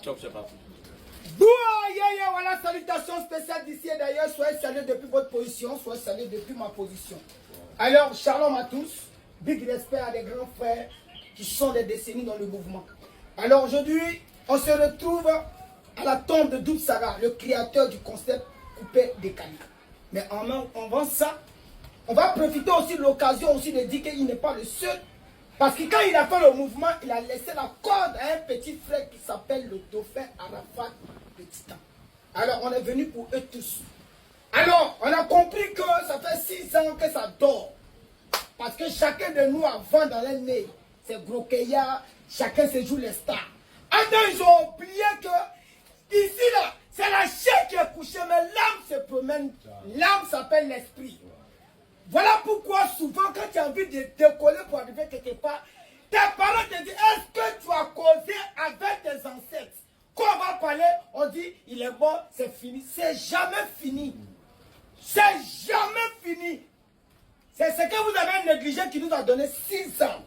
Top, c'est parti. Voilà, salutations spéciales d'ici et d'ailleurs. Soyez salués depuis votre position, soyez salués depuis ma position. Alors, shalom à tous. Big respect à des grands frères qui sont des décennies dans le mouvement. Alors aujourd'hui, on se retrouve à la tombe de Doub Saga, le créateur du concept coupé décalé. Mais avant ça, on va profiter aussi de l'occasion aussi de dire qu'il n'est pas le seul. Parce que quand il a fait le mouvement, il a laissé la corde à un petit frère qui s'appelle le dauphin Arafat de Titan. Alors on est venu pour eux tous. Alors on a compris que ça fait 6 ans que ça dort. Parce que chacun de nous avant dans le nez, c'est Grokeya, chacun se joue les stars. Attends, ils ont oublié que ici là, c'est la chair qui est couchée, mais l'âme se promène. L'âme s'appelle l'esprit. Voilà pourquoi souvent quand tu as envie de décoller pour arriver quelque part, tes parents te disent, est-ce que tu as causé avec tes ancêtres? Quand on va parler, on dit, il est bon, c'est fini. C'est jamais fini. C'est jamais fini. C'est ce que vous avez négligé qui nous a donné 6 ans.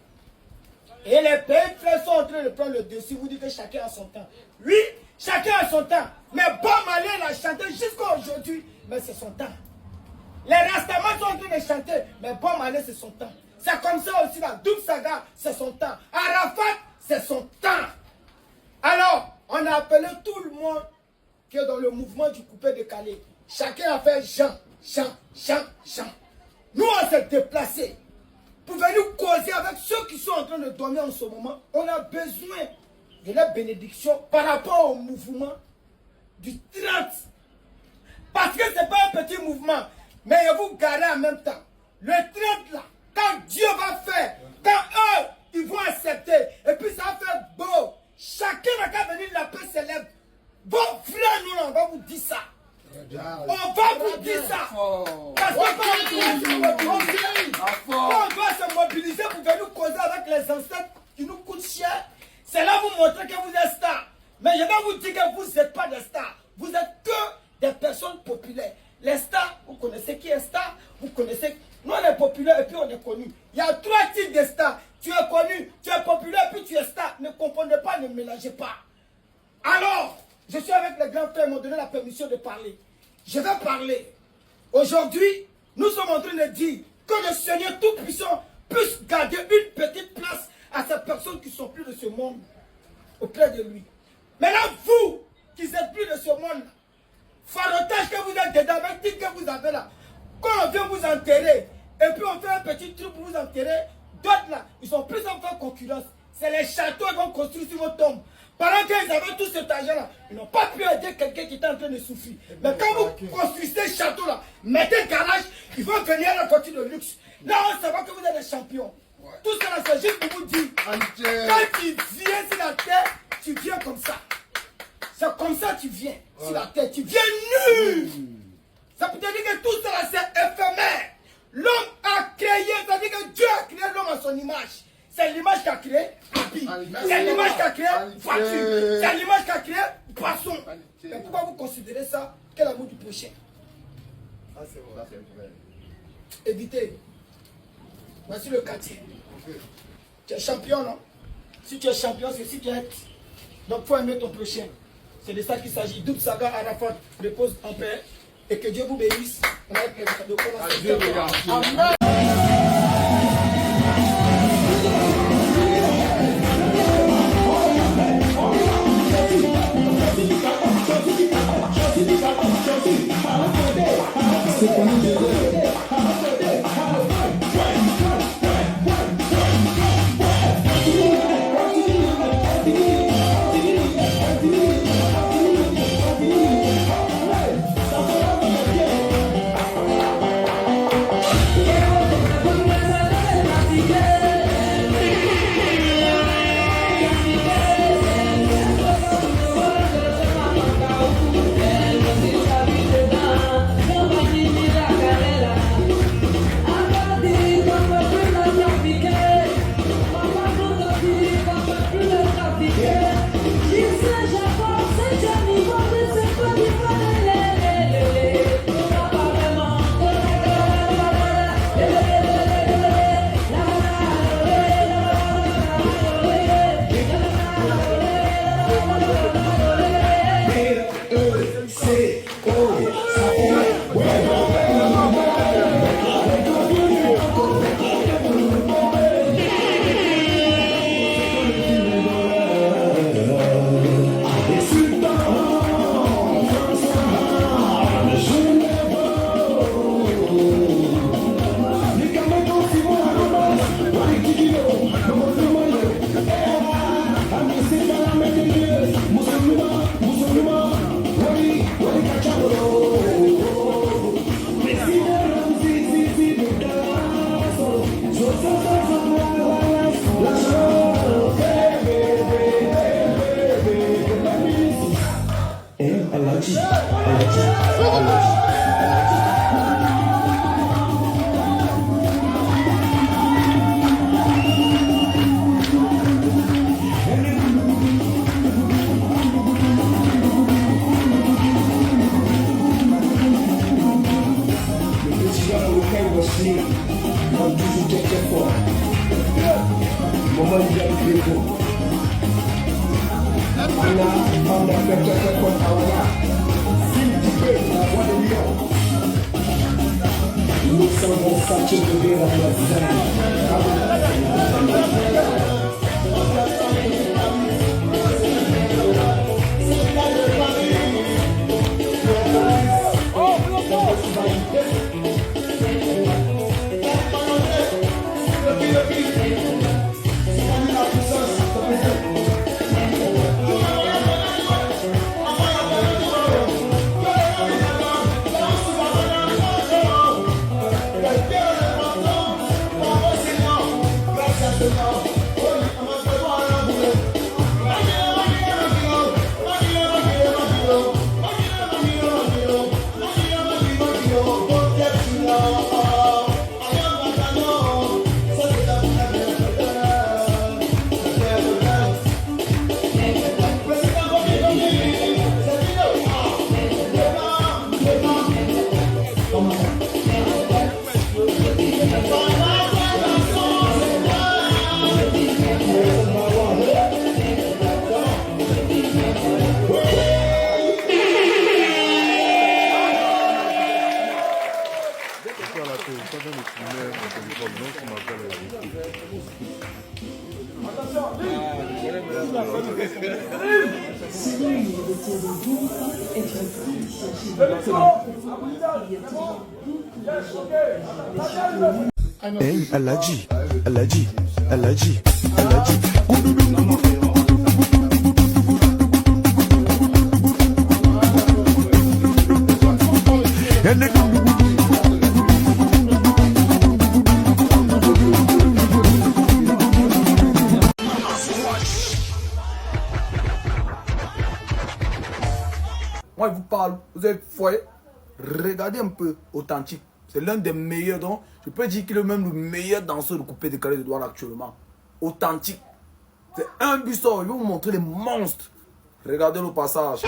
Et les pays frères sont en train de prendre le dessus. Vous dites que chacun a son temps. Oui, chacun a son temps. Mais Bob Marley l'a chanté jusqu'à aujourd'hui. Mais c'est son temps. Les Rastaman sont en train de chanter. Mais Bob Marley, c'est son temps. C'est comme ça aussi là. Doub Saga, c'est son temps. Arafat, c'est son temps. Alors, on a appelé tout le monde qui est dans le mouvement du coupé décalé. Chacun a fait Jean. Nous, on s'est déplacés pour venir causer avec ceux qui sont en train de dormir en ce moment. On a besoin de la bénédiction par rapport au mouvement du 30. Parce que ce n'est pas un petit mouvement, mais il vous garez en même temps. Le 30 là, quand Dieu va faire, quand eux, ils vont accepter, et puis ça va faire beau. Chacun n'a qu'à venir, la paix s'élève. Vos frères, nous, on va vous dire ça. On va vous dire ça. Parce qu'on doit se mobiliser pour venir causer avec les ancêtres qui nous coûtent cher. C'est là vous montrer que vous êtes stars. Mais je vais vous dire que vous n'êtes pas des stars. Vous êtes que des personnes populaires. Les stars, vous connaissez qui est star? Vous connaissez. Nous on est populaires et puis on est connus. Il y a 3 types de stars. Tu es connu, tu es populaire et puis tu es star. Ne confondez pas, ne mélangez pas. Alors, je suis avec les grands frères, ils m'ont donné la permission de parler. Je vais parler. Aujourd'hui, nous sommes en train de dire que le Seigneur Tout-Puissant puisse garder une petite place à ces personnes qui ne sont plus de ce monde auprès de lui. Maintenant, vous qui n'êtes plus de ce monde, farotage que vous êtes dedans, avec tout que vous avez là, quand on vient vous enterrer, et puis on fait un petit truc pour vous enterrer, d'autres là, ils sont plus en faire concurrence. C'est les châteaux qui vont construire sur vos tombes. Pendant qu'ils avaient tout cet argent-là, ils n'ont pas pu aider quelqu'un qui était en train de souffrir. Mais quand vous construisez ce château-là, mettez le garage, ils vont venir à la voiture de luxe. Là, on saura que vous êtes des champions. Tout ça, c'est juste pour vous dire. Quand tu viens sur la terre, tu viens comme ça. C'est comme ça que tu viens sur la terre. Tu viens nu. Ça peut dire que tout ça, c'est éphémère. L'homme a créé, ça veut dire que Dieu a créé l'homme à son image. C'est l'image qui a créé habit. C'est l'image qui a créé voiture. C'est l'image qui a créé poisson. Mais pourquoi vous considérez ça que l'amour du prochain? C'est vrai. Évitez. Voici le quartier. Tu es champion, non? Si tu es champion, c'est si tu es. Donc il faut aimer ton prochain. C'est de ça qu'il s'agit. Doub Saga Arafat repose en paix. Et que Dieu vous bénisse. On a de commencer. Amen. Yeah. Hey, Aladji, Aladji, Aladji, Aladji. Moi, je vous parle, vous êtes foyer. Regardez un peu Authentique. C'est l'un des meilleurs, donc je peux dire qu'il est même le meilleur danseur de coupé décalé de Douala actuellement. Authentique. C'est un buisson, je vais vous montrer les monstres. Regardez le passage.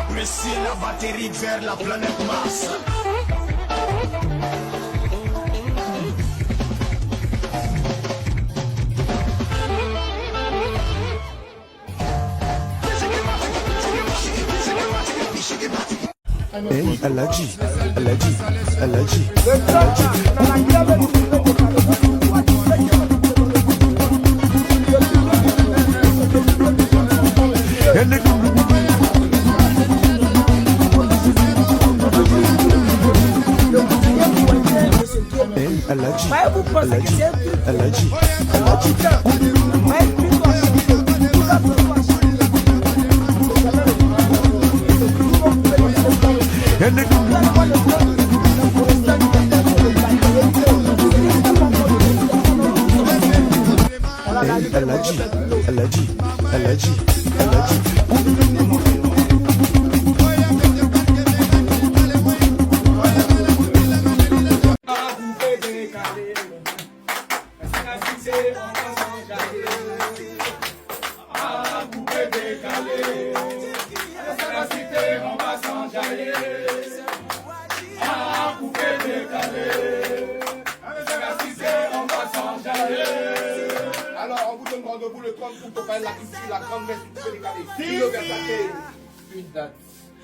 Appréciez la batterie vers la planète Mars. Hey, Aladji, Aladji, Aladji. Hey, Aladji, Aladji, Aladji, Aladji. Aladji, Aladji, Aladji, Aladji. Alors, on vous donne rendez-vous le 30 août au palais de la culture, la grande messe du décalé. Une date,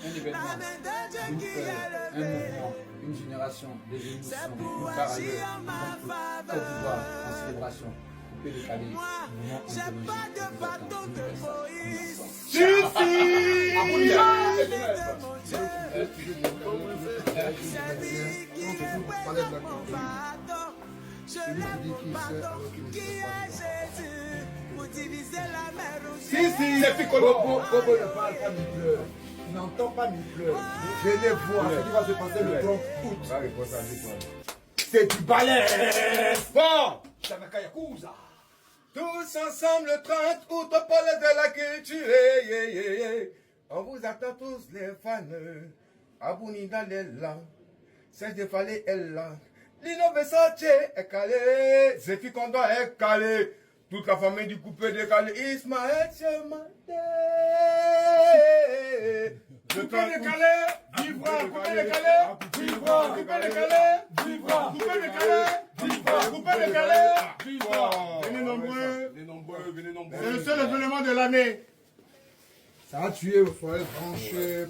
un événement, un mouvement, une génération, des émotions, une part ailleurs, Côte d'Ivoire en célébration, coupé décalé, mouvement Celui qui dit qu'il sait alors qu'il ne sait pas. C'est Bobo ne parle pas ni pleure. Il n'entend pas ni pleure. Venez voir ce qui va se passer le 30 août. C'est du balai. Bon, tous ensemble le 30 août au palais de la culture. On vous attend tous les fans. Abounida est là. Serge de Fallé est là. Lino Versace est calé. Zéphie Kondo est calé. Toute la famille du coupé décalé. Ismaël Chemade. Coupez les calais, vivra. Coupez les calais, vivra. Coupez les calais, vivra. Coupez les calais, vivra. Coupez les calais, vivra. Venez nombreux, venez nombreux. C'est le seul événement de l'année. Ça a tué, il faut être branché.